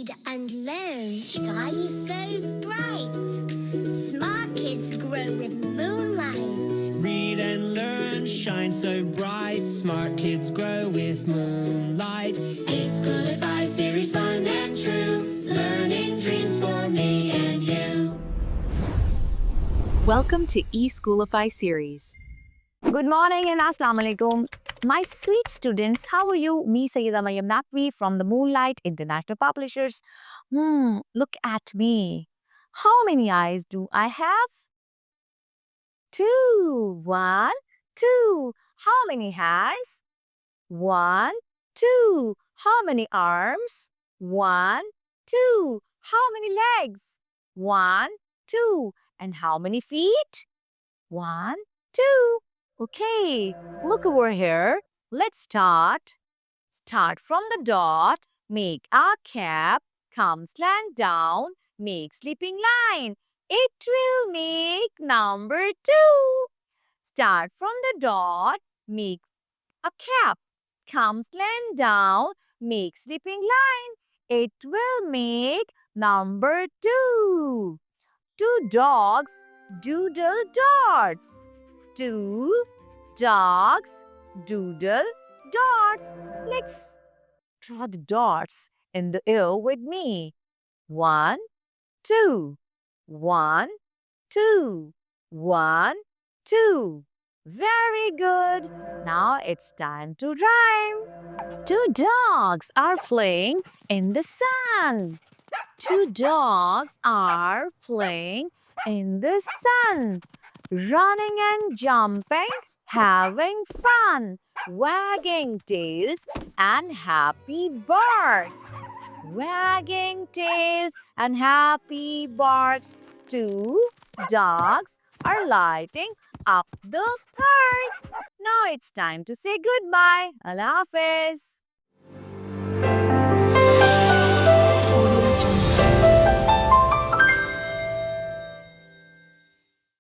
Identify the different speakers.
Speaker 1: read and learn shine so bright. Smart kids grow with moonlight.
Speaker 2: Read and learn, shine so bright. Smart kids grow with moonlight. eSchoolify series, fun and true. Learning dreams for me and you.
Speaker 3: Welcome to eSchoolify series.
Speaker 4: Good morning and Assalamu alaikum. My sweet students, how are you? Me, Sayyida Maryam Naqvi from the Moonlight International Publishers. Look at me. How many eyes do I have? 2. 1, 2. How many hands? 1, 2. How many arms? 1, 2. How many legs? 1, 2. And how many feet? 1, 2. Okay, look over here. Let's start. Start from the dot, make a cap, come slant down, make sleeping line. It will make number 2. Start from the dot, make a cap, come slant down, make sleeping line. It will make number 2. 2 dogs doodle dots. 2 dogs doodle dots. Let's draw the dots in the air with me. 1, 2. 1, 2. 1, 2. Very good. Now it's time to rhyme. 2 dogs are playing in the sun. 2 dogs are playing in the sun. Running and jumping, having fun, wagging tails and happy barks. Wagging tails and happy barks. 2 dogs are lighting up the park. Now it's time to say goodbye. Allah Hafiz.